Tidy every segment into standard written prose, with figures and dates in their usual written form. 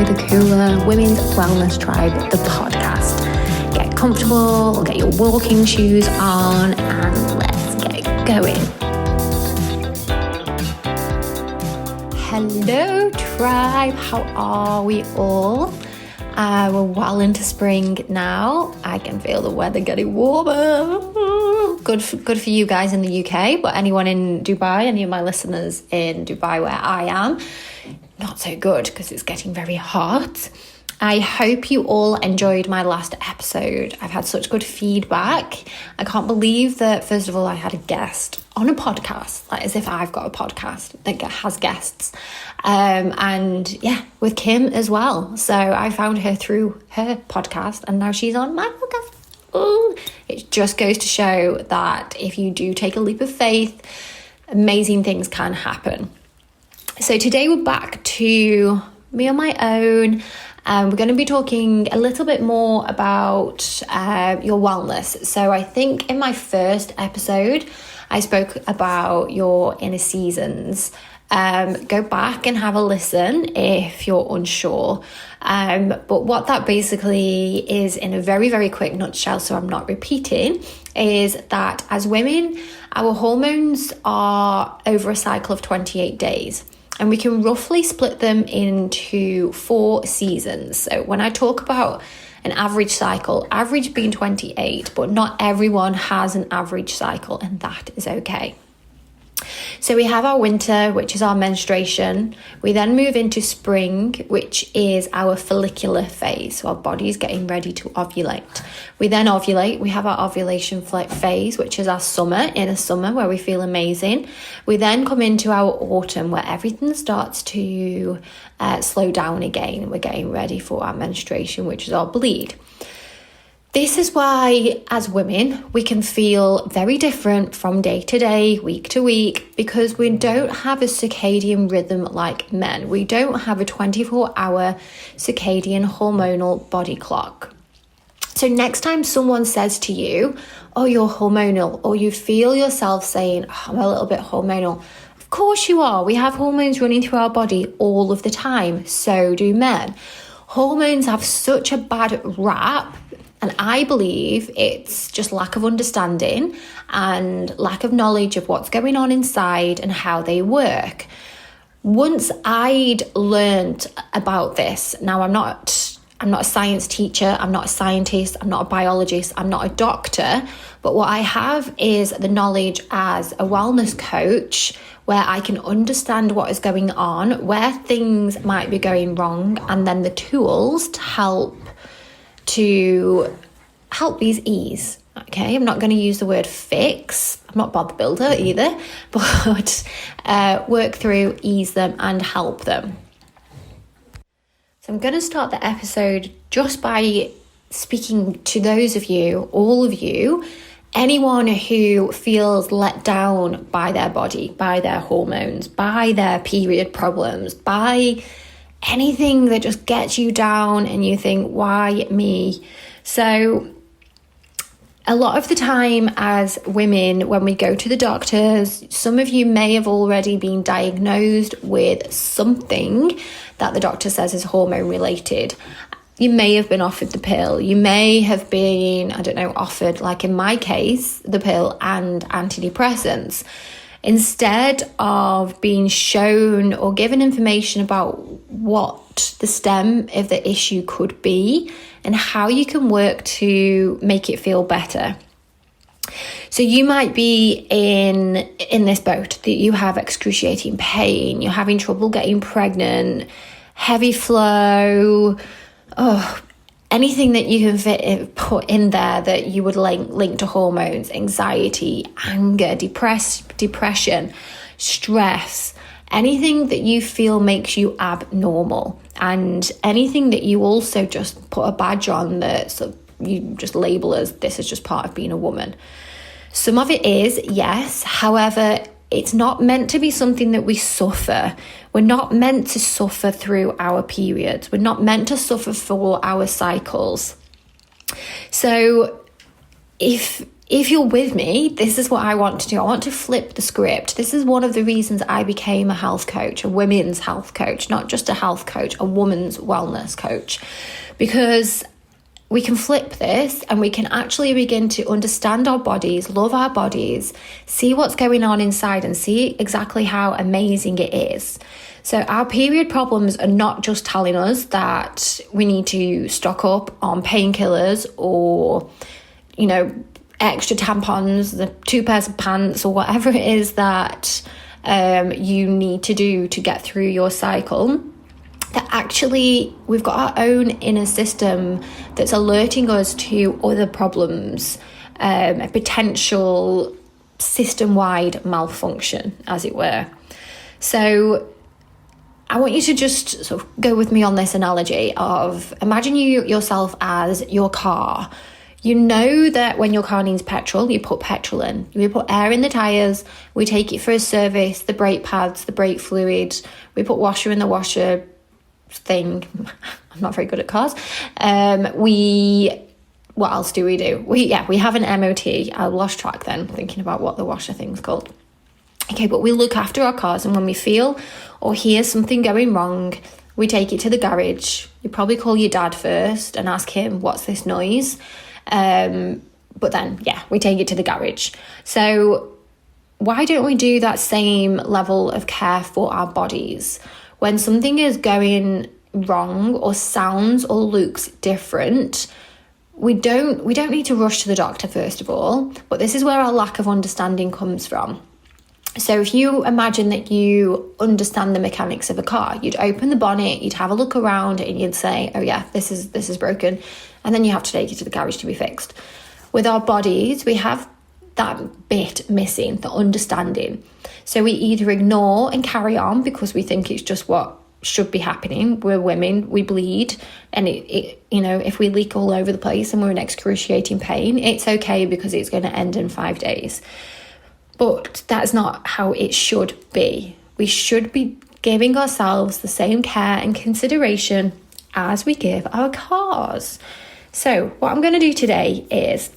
the Cooler Women's Wellness Tribe, the podcast. Get comfortable, get your walking shoes on, and let's get going. Hello, tribe. How are we all? We're well into spring now. I can feel the weather getting warmer. Good for you guys in the UK, but anyone in Dubai, any of my listeners in Dubai where I am, not so good because it's getting very hot. I hope you all enjoyed my last episode. I've had such good feedback. I can't believe that, first of all, I had a guest on a podcast, like as if I've got a podcast that has guests. And yeah, with Kim as well. So I found her through her podcast and now she's on my podcast. Ooh. It just goes to show that if you do take a leap of faith, amazing things can happen. So today we're back to me on my own. We're going to be talking a little bit more about your wellness. So I think in my first episode, I spoke about your inner seasons. Go back and have a listen if you're unsure. But what that basically is, in a very, very quick nutshell, so I'm not repeating, is that as women, our hormones are over a cycle of 28 days. And we can roughly split them into 4 seasons. So when I talk about an average cycle, average being 28, but not everyone has an average cycle, and that is okay. So we have our winter, which is our menstruation. We then move into spring, which is our follicular phase. So our body is getting ready to ovulate. We then ovulate. We have our ovulation phase, which is our summer, inner summer, where we feel amazing. We then come into our autumn, where everything starts to slow down again. We're getting ready for our menstruation, which is our bleed. This is why, as women, we can feel very different from day to day, week to week, because we don't have a circadian rhythm like men. We don't have a 24-hour circadian hormonal body clock. So next time someone says to you, oh, you're hormonal, or you feel yourself saying, oh, I'm a little bit hormonal, of course you are. We have hormones running through our body all of the time. So do men. Hormones have such a bad rap. And I believe it's just lack of understanding and lack of knowledge of what's going on inside and how they work. Once I'd learned about this, now I'm not a science teacher, I'm not a scientist, I'm not a biologist, I'm not a doctor, but what I have is the knowledge as a wellness coach where I can understand what is going on, where things might be going wrong, and then the tools to help these ease. Okay, I'm not going to use the word fix. I'm not Bob the Builder either, but work through, ease them and help them. So I'm going to start the episode just by speaking to those of you, all of you, anyone who feels let down by their body, by their hormones, by their period problems, by anything that just gets you down and you think, why me? So a lot of the time as women, when we go to the doctors, some of you may have already been diagnosed with something that the doctor says is hormone related. You may have been offered the pill. You may have been, offered, like in my case, the pill and antidepressants. Instead of being shown or given information about what the stem of the issue could be and how you can work to make it feel better. So you might be in this boat that you have excruciating pain, you're having trouble getting pregnant, heavy flow, anything that you can put in there that you would link to hormones, anxiety, anger, depression, stress, anything that you feel makes you abnormal, and anything that you also just put a badge on that sort of you just label as this is just part of being a woman. Some of it is, yes. However, it's not meant to be something that we suffer. We're not meant to suffer through our periods. We're not meant to suffer for our cycles. So if if you're with me, this is what I want to do. I want to flip the script. This is one of the reasons I became a health coach, a women's health coach, not just a health coach, a woman's wellness coach, because we can flip this and we can actually begin to understand our bodies, love our bodies, see what's going on inside and see exactly how amazing it is. So our period problems are not just telling us that we need to stock up on painkillers or, extra tampons, the 2 pairs of pants, or whatever it is that you need to do to get through your cycle. That actually we've got our own inner system that's alerting us to other problems, a potential system-wide malfunction, as it were. So I want you to just sort of go with me on this analogy of, imagine yourself as your car. You know that when your car needs petrol, you put petrol in. We put air in the tyres, we take it for a service, the brake pads, the brake fluid, we put washer in the washer thing. I'm not very good at cars. What else do we do? We have an MOT. I lost track then, thinking about what the washer thing's called. Okay, but we look after our cars, and when we feel or hear something going wrong, we take it to the garage. You probably call your dad first and ask him, what's this noise? But then, we take it to the garage. So why don't we do that same level of care for our bodies? When something is going wrong or sounds or looks different, we don't need to rush to the doctor, first of all, but this is where our lack of understanding comes from. So if you imagine that you understand the mechanics of a car, you'd open the bonnet, you'd have a look around and you'd say, oh yeah, this is broken. And then you have to take it to the garage to be fixed. With our bodies, we have that bit missing, the understanding. So we either ignore and carry on because we think it's just what should be happening. We're women, we bleed, and if we leak all over the place and we're in excruciating pain, it's okay because it's going to end in 5 days. But that's not how it should be. We should be giving ourselves the same care and consideration as we give our cars. So what I'm going to do today is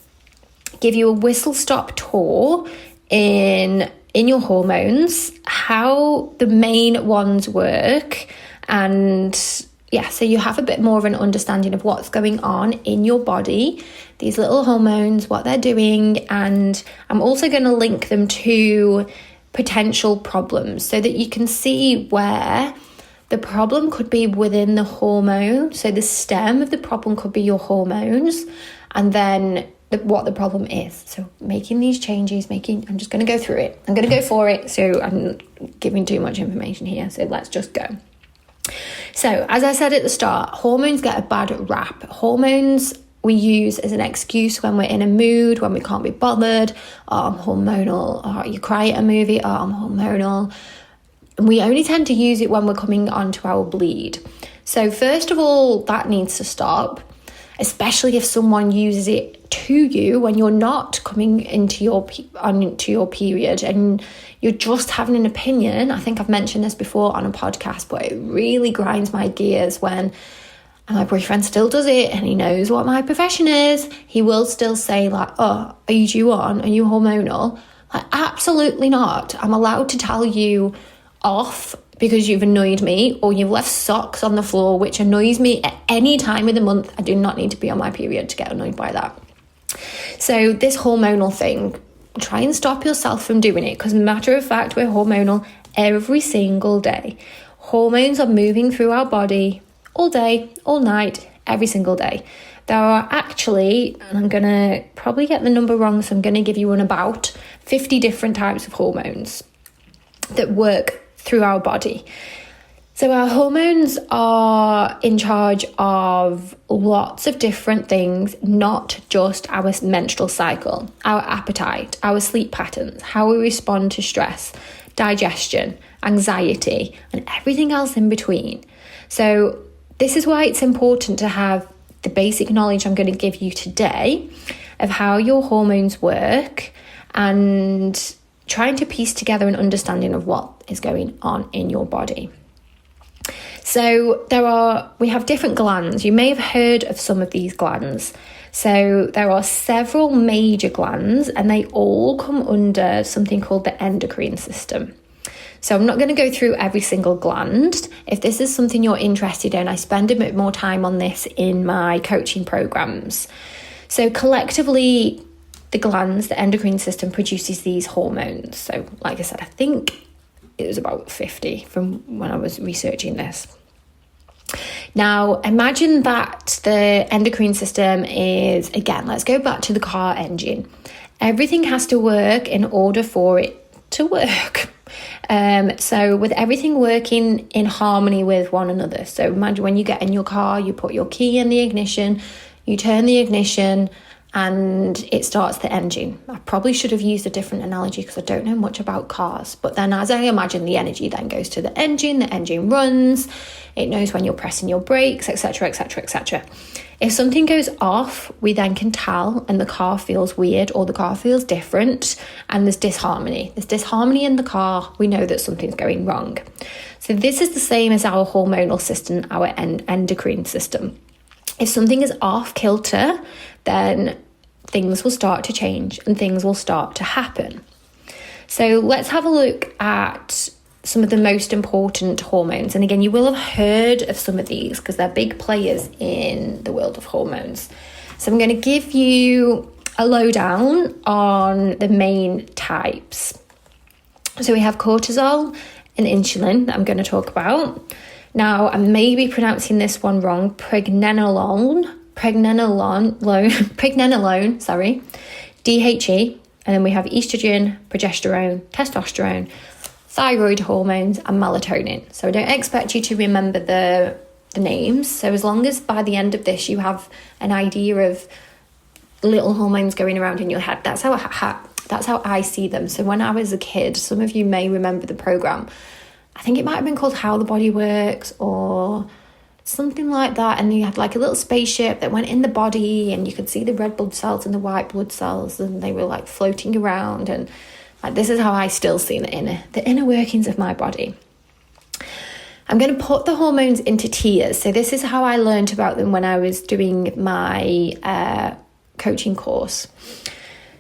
give you a whistle-stop tour in your hormones, how the main ones work, and so you have a bit more of an understanding of what's going on in your body, these little hormones, what they're doing, and I'm also going to link them to potential problems so that you can see where the problem could be within the hormone. So the stem of the problem could be your hormones, and then what the problem is. So making these changes, I'm just going to go through it. I'm going to go for it. So I'm not giving too much information here. So let's just go. So as I said at the start, hormones get a bad rap. Hormones we use as an excuse when we're in a mood, when we can't be bothered. Oh, I'm hormonal. Or you cry at a movie. Oh, I'm hormonal. And we only tend to use it when we're coming onto our bleed. So first of all, that needs to stop, especially if someone uses it to you when you're not coming into your period and you're just having an opinion. I think I've mentioned this before on a podcast, but it really grinds my gears when my boyfriend still does it and he knows what my profession is. He will still say like, oh, are you due on? Are you hormonal? Like, absolutely not. I'm allowed to tell you off because you've annoyed me, or you've left socks on the floor, which annoys me at any time of the month. I do not need to be on my period to get annoyed by that. So this hormonal thing, try and stop yourself from doing it, because matter of fact, we're hormonal every single day. Hormones are moving through our body all day, all night, every single day. There are actually, and I'm going to probably get the number wrong, so I'm going to give you about 50 different types of hormones that work through our body. So our hormones are in charge of lots of different things, not just our menstrual cycle, our appetite, our sleep patterns, how we respond to stress, digestion, anxiety, and everything else in between. So this is why it's important to have the basic knowledge I'm going to give you today of how your hormones work and trying to piece together an understanding of what is going on in your body. So we have different glands. You may have heard of some of these glands. So there are several major glands, and they all come under something called the endocrine system. So I'm not going to go through every single gland. If this is something you're interested in, I spend a bit more time on this in my coaching programs. So collectively, the glands, the endocrine system produces these hormones. So like I said, I think it was about 50 from when I was researching this. Now, imagine that the endocrine system is, again, let's go back to the car engine. Everything has to work in order for it to work. So with everything working in harmony with one another. So imagine when you get in your car, you put your key in the ignition, you turn the ignition, and it starts the engine. I probably should have used a different analogy because I don't know much about cars. But then as I imagine, the energy then goes to the engine runs, it knows when you're pressing your brakes, etc., etc., etc. If something goes off, we then can tell, and the car feels weird or the car feels different, and there's disharmony. There's disharmony in the car, we know that something's going wrong. So this is the same as our hormonal system, our endocrine system. If something is off kilter, then things will start to change and things will start to happen. So let's have a look at some of the most important hormones. And again, you will have heard of some of these because they're big players in the world of hormones. So I'm going to give you a lowdown on the main types. So we have cortisol and insulin that I'm going to talk about. Now, I may be pronouncing this one wrong, pregnenolone, DHE, and then we have estrogen, progesterone, testosterone, thyroid hormones, and melatonin. So I don't expect you to remember the names. So as long as by the end of this you have an idea of little hormones going around in your head, that's how I see them. So when I was a kid, some of you may remember the program. I think it might have been called How the Body Works or something like that. And you had like a little spaceship that went in the body and you could see the red blood cells and the white blood cells and they were like floating around. And like, this is how I still see the inner workings of my body. I'm going to put the hormones into tiers. So this is how I learned about them when I was doing my coaching course.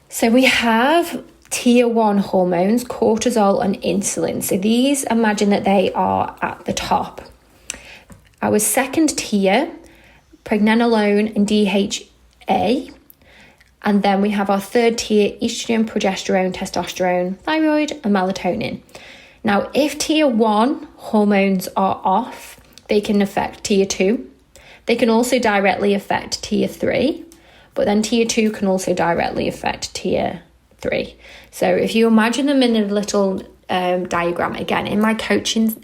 So we have tier 1 hormones, cortisol and insulin. So these, imagine that they are at the top. Our second tier, pregnenolone and DHA. And then we have our third tier, estrogen, progesterone, testosterone, thyroid and melatonin. Now, if tier 1 hormones are off, they can affect tier 2. They can also directly affect tier 3, but then tier 2 can also directly affect tier 3. So if you imagine them in a little diagram, again, in my coaching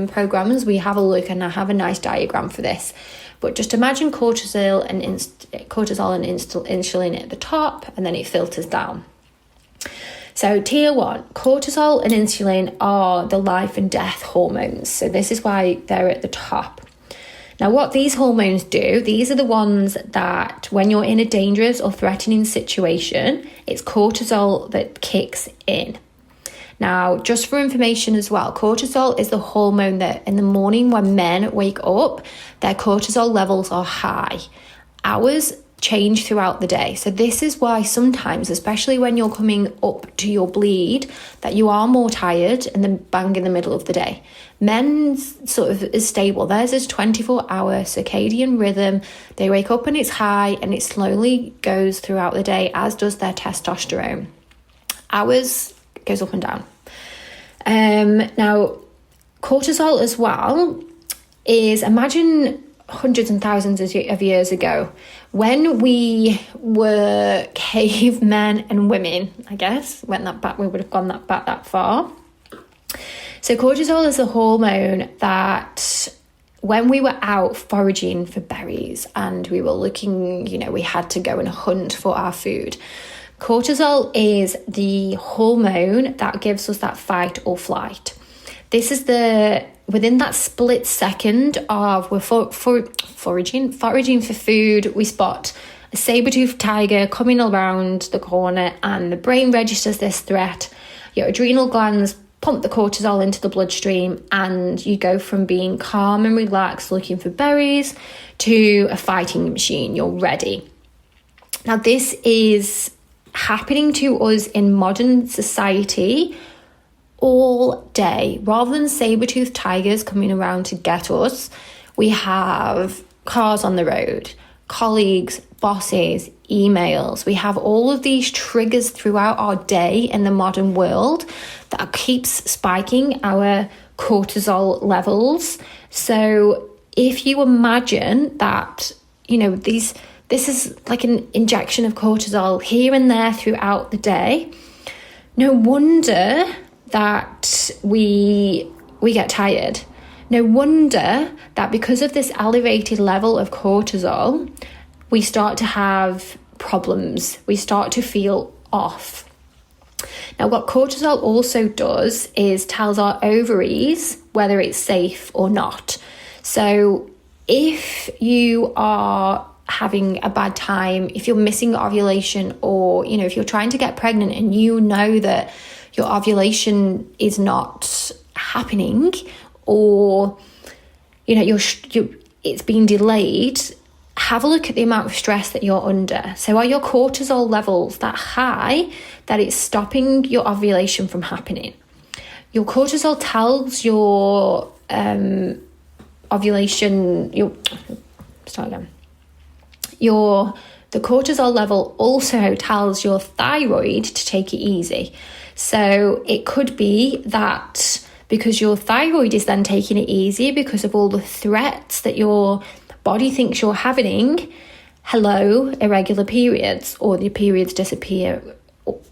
programs, we have a look and I have a nice diagram for this. But just imagine cortisol and insulin at the top, and then it filters down. So tier 1, cortisol and insulin are the life and death hormones. So this is why they're at the top. Now, what these hormones do, these are the ones that when you're in a dangerous or threatening situation, it's cortisol that kicks in. Now, just for information as well, cortisol is the hormone that in the morning when men wake up, their cortisol levels are high. Ours change throughout the day. So this is why sometimes, especially when you're coming up to your bleed, that you are more tired and then bang in the middle of the day. Men's sort of is stable. Theirs is 24-hour circadian rhythm. They wake up and it's high and it slowly goes throughout the day, as does their testosterone. Ours goes up and down. Now, cortisol as well is, imagine hundreds and thousands of years ago, when we were cavemen and women, I guess, went that back, we would have gone back that far. So cortisol is a hormone that when we were out foraging for berries and we were looking, we had to go and hunt for our food. Cortisol is the hormone that gives us that fight or flight. This is within that split second of we're foraging for food, we spot a saber-toothed tiger coming around the corner and the brain registers this threat. Your adrenal glands pump the cortisol into the bloodstream, and you go from being calm and relaxed looking for berries to a fighting machine. You're ready. Now, this is happening to us in modern society all day. Rather than saber-toothed tigers coming around to get us, we have cars on the road, colleagues, bosses, emails. We have all of these triggers throughout our day in the modern world that keeps spiking our cortisol levels. So if you imagine that, this is like an injection of cortisol here and there throughout the day, no wonder that we get tired. No wonder that because of this elevated level of cortisol, we start to have problems. We start to feel off. Now, what cortisol also does is tells our ovaries whether it's safe or not. So if you are having a bad time, if you're missing ovulation, or, if you're trying to get pregnant and you know that your ovulation is not happening, or, it's being delayed, have a look at the amount of stress that you're under. So are your cortisol levels that high that it's stopping your ovulation from happening? Your cortisol tells your ovulation, the cortisol level also tells your thyroid to take it easy. So it could be that because your thyroid is then taking it easy because of all the threats that your body thinks you're having, hello, irregular periods, or the periods disappear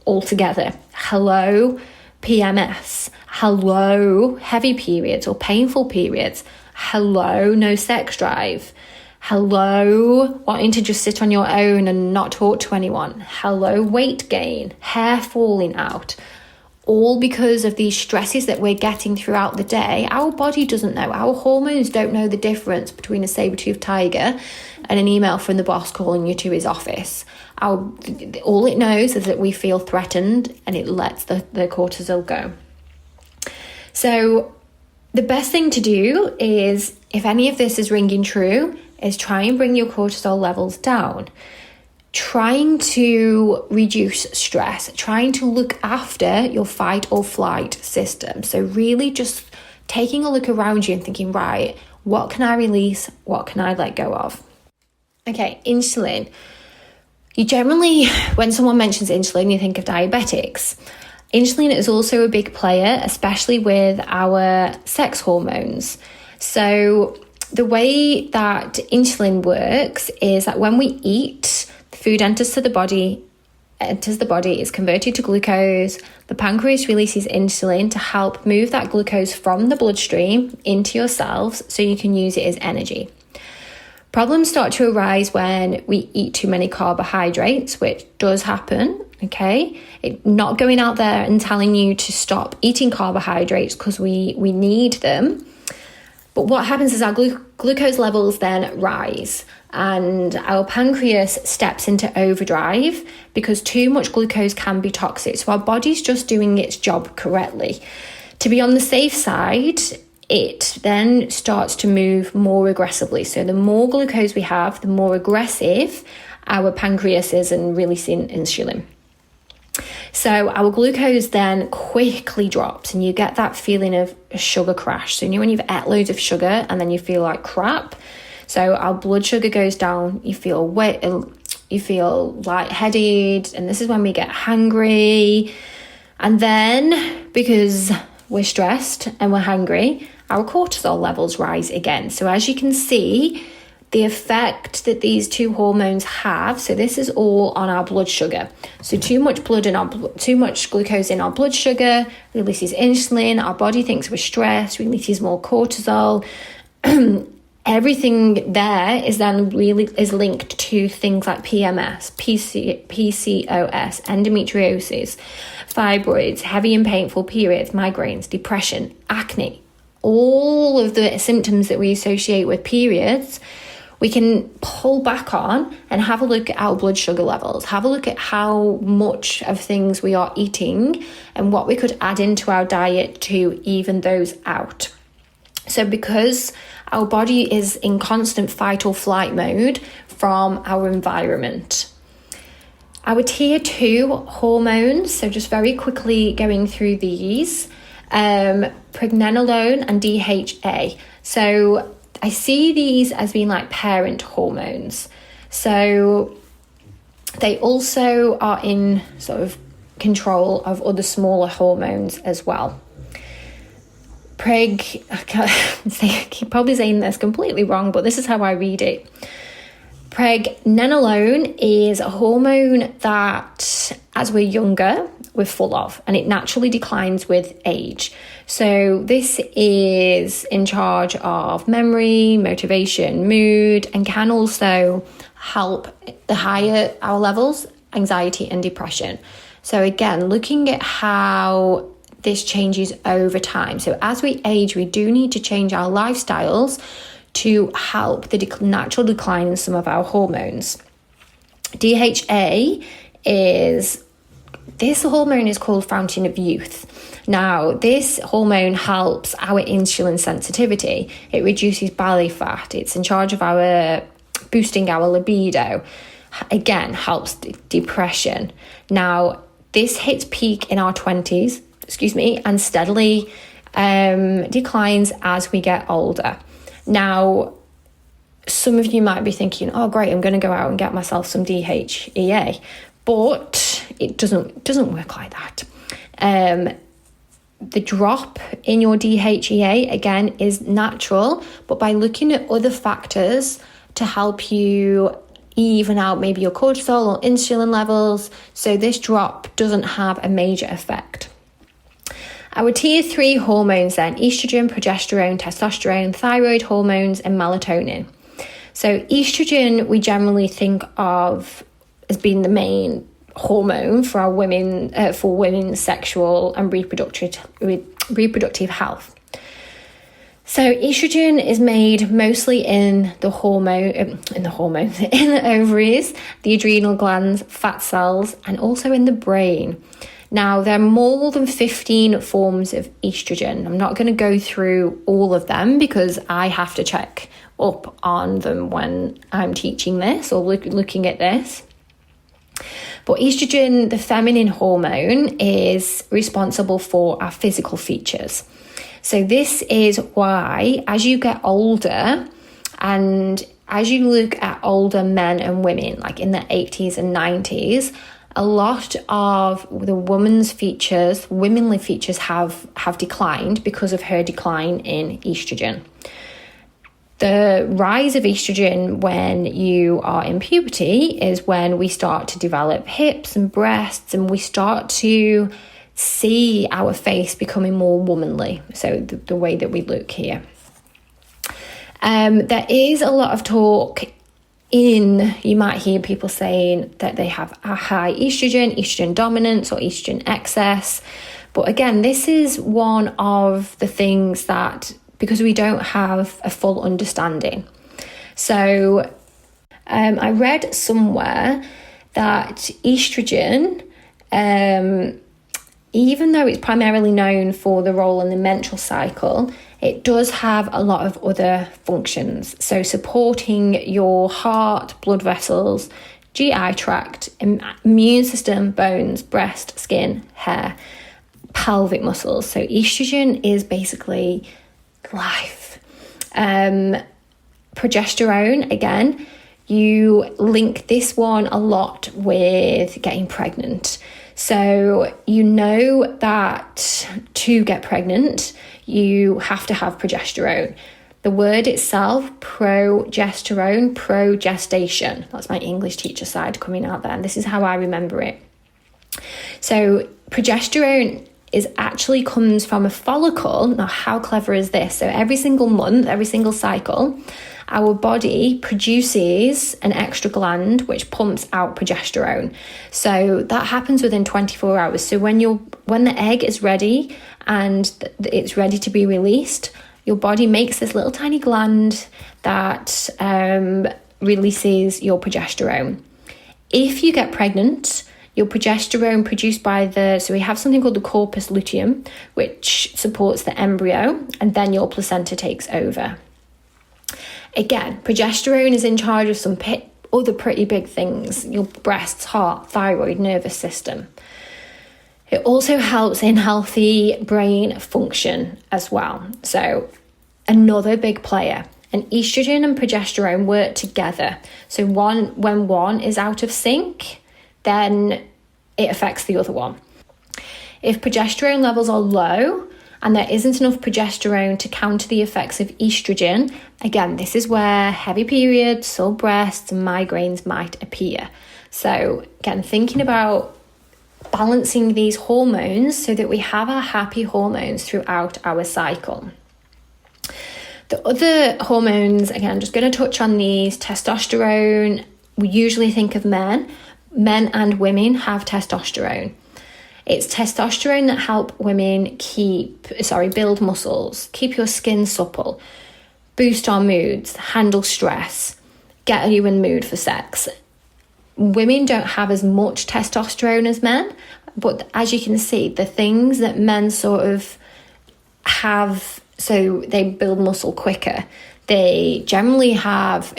altogether. Hello, PMS. Hello, heavy periods or painful periods. Hello, no sex drive. Hello, wanting to just sit on your own and not talk to anyone. Hello, weight gain, hair falling out. All because of these stresses that we're getting throughout the day. Our body doesn't know. Our hormones don't know the difference between a saber-toothed tiger and an email from the boss calling you to his office. All it knows is that we feel threatened, and it lets the cortisol go. So the best thing to do is, if any of this is ringing true, is try and bring your cortisol levels down. Trying to reduce stress, trying to look after your fight or flight system. So really just taking a look around you and thinking, right, what can I release? What can I let go of? Okay, insulin. You generally, when someone mentions insulin, you think of diabetics. Insulin is also a big player, especially with our sex hormones. So the way that insulin works is that when we eat, food enters the body, is converted to glucose. The pancreas releases insulin to help move that glucose from the bloodstream into your cells so you can use it as energy. Problems start to arise when we eat too many carbohydrates, which does happen, okay? Not going out there and telling you to stop eating carbohydrates because we need them. But what happens is our glucose levels then rise, and our pancreas steps into overdrive because too much glucose can be toxic. So our body's just doing its job correctly. To be on the safe side, it then starts to move more aggressively. So the more glucose we have, the more aggressive our pancreas is in releasing insulin. So our glucose then quickly drops, and you get that feeling of a sugar crash. So when you've ate loads of sugar and then you feel like crap. So our blood sugar goes down, you feel wet, you feel lightheaded, and this is when we get hungry. And then because we're stressed and we're hungry, our cortisol levels rise again. So as you can see, the effect that these two hormones have, so this is all on our blood sugar. So too much glucose in our blood sugar releases insulin. Our body thinks we're stressed, releases more cortisol. Everything there is then really is linked to things like PMS, PCOS, endometriosis, fibroids, heavy and painful periods, migraines, depression, acne. All of the symptoms that we associate with periods, we can pull back on and have a look at our blood sugar levels, have a look at how much of things we are eating and what we could add into our diet to even those out. So because our body is in constant fight or flight mode from our environment. Our tier 2 hormones, so just very quickly going through these, pregnenolone and DHA. So I see these as being like parent hormones. So they also are in sort of control of other smaller hormones as well. I keep probably saying this completely wrong, but this is how I read it. Pregnenolone is a hormone that, as we're younger, we're full of, and it naturally declines with age. So this is in charge of memory, motivation, mood, and can also help the higher our levels, anxiety and depression. So again, looking at how this changes over time. So as we age, we do need to change our lifestyles to help the natural decline in some of our hormones. DHA this hormone is called fountain of youth. Now, this hormone helps our insulin sensitivity. It reduces belly fat. It's in charge of boosting our libido. Again, helps depression. Now, this hits peak in our 20s, and steadily declines as we get older. Now, some of you might be thinking, oh, great, I'm going to go out and get myself some DHEA. But it doesn't work like that. The drop in your DHEA, again, is natural. But by looking at other factors to help you even out maybe your cortisol or insulin levels, so this drop doesn't have a major effect. Our tier 3 hormones then, estrogen, progesterone, testosterone, thyroid hormones, and melatonin. So estrogen, we generally think of as being the main hormone for our women's sexual and reproductive health. So estrogen is made mostly in the ovaries, the adrenal glands, fat cells, and also in the brain. Now, there are more than 15 forms of estrogen. I'm not going to go through all of them because I have to check up on them when I'm teaching this or looking at this. But estrogen, the feminine hormone, is responsible for our physical features. So this is why, as you get older and as you look at older men and women, like in their 80s and 90s, a lot of the womenly features have declined because of her decline in estrogen. The rise of estrogen when you are in puberty is when we start to develop hips and breasts, and we start to see our face becoming more womanly. So the way that we look here. There is a lot of talk you might hear people saying that they have a high estrogen dominance or estrogen excess. But again, this is one of the things that, because we don't have a full understanding. So I read somewhere that estrogen, even though it's primarily known for the role in the menstrual cycle, it does have a lot of other functions. So supporting your heart, blood vessels, GI tract, immune system, bones, breast, skin, hair, pelvic muscles. So estrogen is basically life. Progesterone, again, you link this one a lot with getting pregnant. So you know that to get pregnant, you have to have progesterone. The word itself, progestation. That's my English teacher side coming out there. And this is how I remember it. So progesterone actually comes from a follicle. Now, how clever is this? So every single month, every single cycle, our body produces an extra gland which pumps out progesterone. So that happens within 24 hours. So when the egg is ready and it's ready to be released, your body makes this little tiny gland that releases your progesterone. If you get pregnant, your progesterone produced by so we have something called the corpus luteum, which supports the embryo, and then your placenta takes over. Again, progesterone is in charge of some other pretty big things: your breasts, heart, thyroid, nervous system. It also helps in healthy brain function as well. So another big player. And estrogen and progesterone work together. So when one is out of sync, then it affects the other one. If progesterone levels are low and there isn't enough progesterone to counter the effects of estrogen, again, this is where heavy periods, sore breasts, and migraines might appear. So again, thinking about balancing these hormones so that we have our happy hormones throughout our cycle. The other hormones, again, I'm just going to touch on these. Testosterone, we usually think of men. Men and women have testosterone. It's testosterone that help women build muscles, keep your skin supple, boost our moods, handle stress, get you in the mood for sex. Women don't have as much testosterone as men, but as you can see, the things that men sort of have, so they build muscle quicker, they generally have,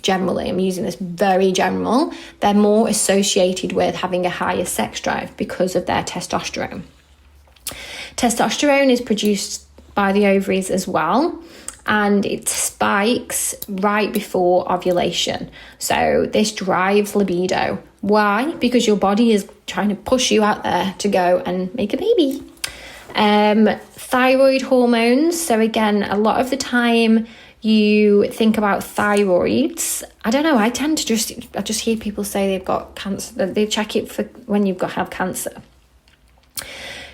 generally, I'm using this very general, they're more associated with having a higher sex drive because of their testosterone. Testosterone is produced by the ovaries as well, and it spikes right before ovulation. So this drives libido. Why? Because your body is trying to push you out there to go and make a baby. Thyroid hormones. So again, a lot of the time you think about thyroids. I don't know, I just hear people say they've got cancer. They check it for when you've have cancer.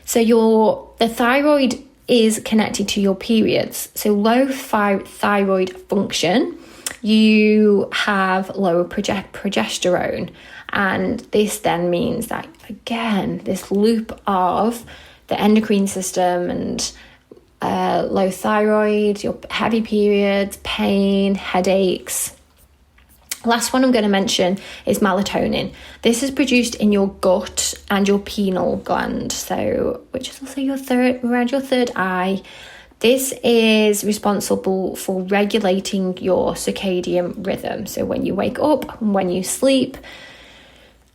So the thyroid is connected to your periods. So low thyroid function, you have lower progesterone. And this then means that, again, this loop of the endocrine system and low thyroid, your heavy periods, pain, headaches. Last one I'm going to mention is melatonin. This is produced in your gut and your pineal gland, which is also around your third eye. This is responsible for regulating your circadian rhythm. So when you wake up, when you sleep,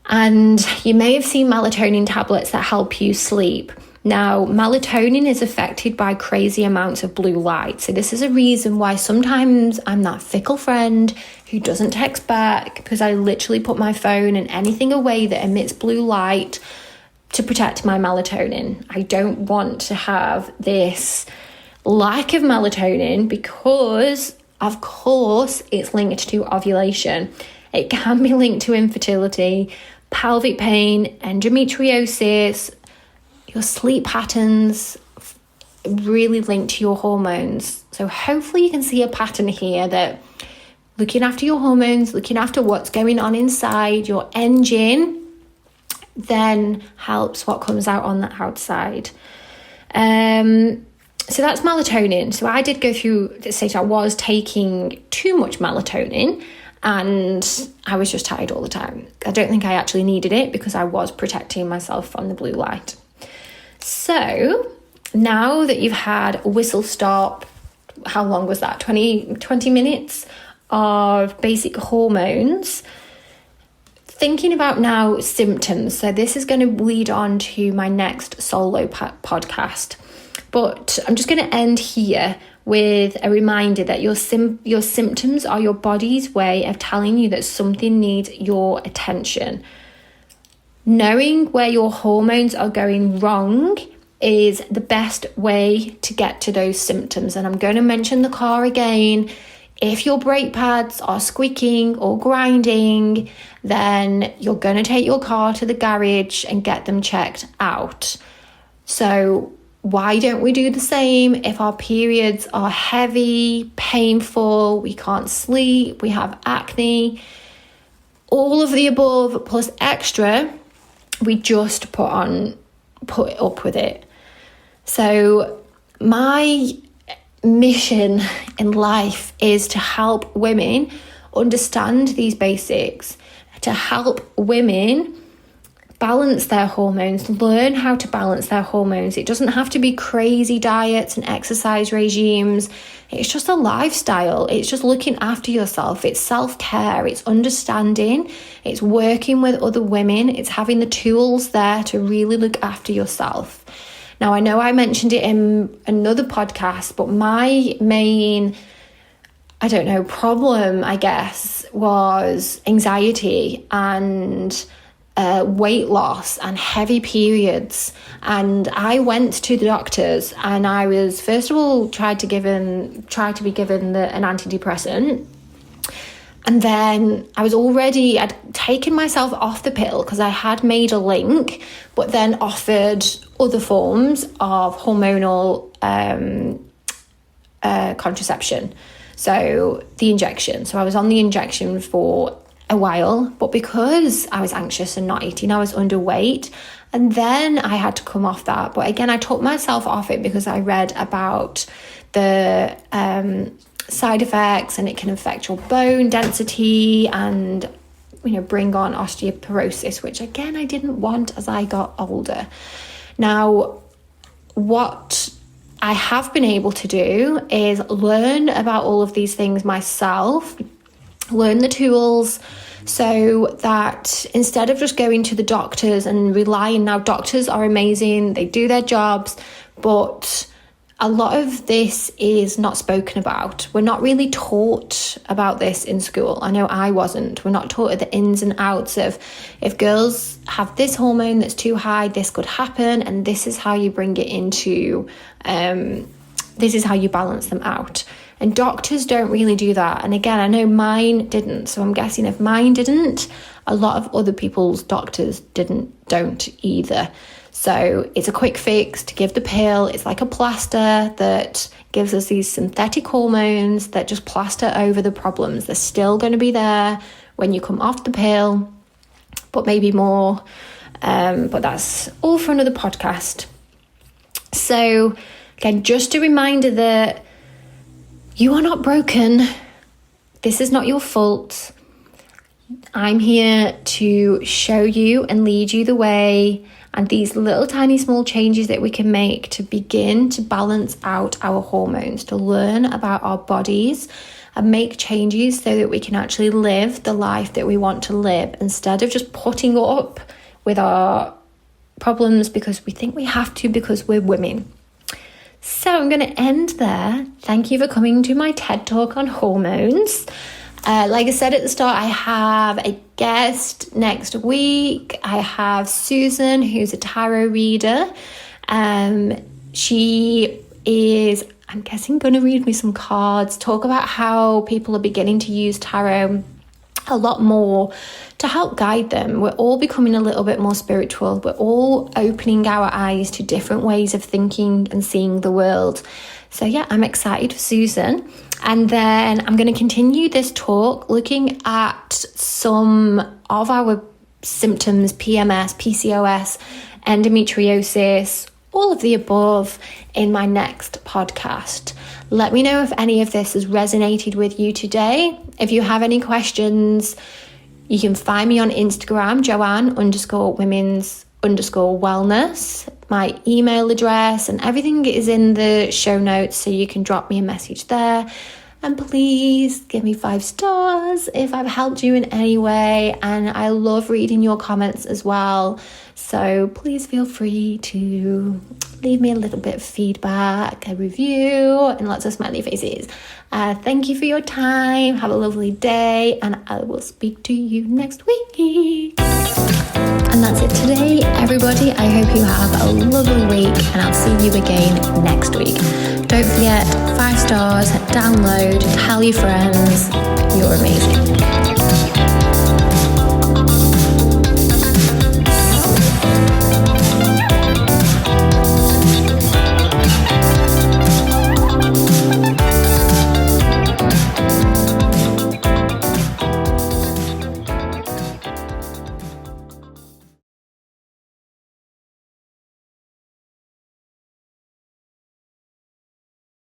and you may have seen melatonin tablets that help you sleep. Now, melatonin is affected by crazy amounts of blue light. So this is a reason why sometimes I'm that fickle friend who doesn't text back, because I literally put my phone and anything away that emits blue light to protect my melatonin. I don't want to have this lack of melatonin because, of course, it's linked to ovulation. It can be linked to infertility, pelvic pain, endometriosis. Your sleep patterns really linked to your hormones. So hopefully you can see a pattern here that looking after your hormones, looking after what's going on inside your engine, then helps what comes out on the outside. So that's melatonin. So I did go through the stage I was taking too much melatonin and I was just tired all the time. I don't think I actually needed it because I was protecting myself from the blue light. So now that you've had a whistle stop, how long was that? 20 minutes of basic hormones. Thinking about now symptoms. So this is going to lead on to my next solo podcast. But I'm just going to end here with a reminder that your symptoms are your body's way of telling you that something needs your attention. Knowing where your hormones are going wrong is the best way to get to those symptoms. And I'm going to mention the car again. If your brake pads are squeaking or grinding, then you're going to take your car to the garage and get them checked out. So why don't we do the same if our periods are heavy, painful, we can't sleep, we have acne, all of the above plus extra, we just put up with it. So my mission in life is to help women understand these basics, to help women balance their hormones, learn how to balance their hormones. It doesn't have to be crazy diets and exercise regimes. It's just a lifestyle. It's just looking after yourself. It's self-care. It's understanding. It's working with other women. It's having the tools there to really look after yourself. Now, I know I mentioned it in another podcast, but my main, problem, I guess, was anxiety and weight loss and heavy periods. And I went to the doctors, and I was, first of all, tried to be given an antidepressant. And then I'd taken myself off the pill because I had made a link, but then offered other forms of hormonal contraception. So the injection. So I was on the injection for a while, but because I was anxious and not eating, I was underweight. And then I had to come off that. But again, I took myself off it because I read about the side effects, and it can affect your bone density and bring on osteoporosis, which again I didn't want as I got older. Now, what I have been able to do is learn about all of these things myself, learn the tools, so that instead of just going to the doctors and relying, now doctors are amazing, they do their jobs, but a lot of this is not spoken about. We're not really taught about this in school. I know I wasn't. We're not taught the ins and outs of, if girls have this hormone that's too high, this could happen, and this is how you bring it into, this is how you balance them out. And doctors don't really do that. And again, I know mine didn't. So I'm guessing if mine didn't, a lot of other people's doctors don't either. So it's a quick fix to give the pill. It's like a plaster that gives us these synthetic hormones that just plaster over the problems. They're still going to be there when you come off the pill, but maybe more. But that's all for another podcast. So again, just a reminder that you are not broken. This is not your fault. I'm here to show you and lead you the way. And these little tiny small changes that we can make to begin to balance out our hormones, to learn about our bodies and make changes so that we can actually live the life that we want to live, instead of just putting up with our problems because we think we have to because we're women. So I'm going to end there. Thank you for coming to my TED Talk on hormones. Like I said at the start, I have a guest next week. I have Susan, who's a tarot reader. She is, I'm guessing, going to read me some cards, talk about how people are beginning to use tarot a lot more to help guide them. We're all becoming a little bit more spiritual. We're all opening our eyes to different ways of thinking and seeing the world. So yeah, I'm excited for Susan. And then I'm going to continue this talk looking at some of our symptoms, PMS, PCOS, endometriosis, all of the above in my next podcast. Let me know if any of this has resonated with you today. If you have any questions, you can find me on Instagram, Joanne_women's_wellness. My email address and everything is in the show notes, so you can drop me a message there. And please give me 5 stars if I've helped you in any way. And I love reading your comments as well. So please feel free to leave me a little bit of feedback, a review, and lots of smiley faces. Thank you for your time. Have a lovely day, and I will speak to you next week. And that's it today, everybody. I hope you have a lovely week, and I'll see you again next week. Don't forget, 5 stars, download, tell your friends.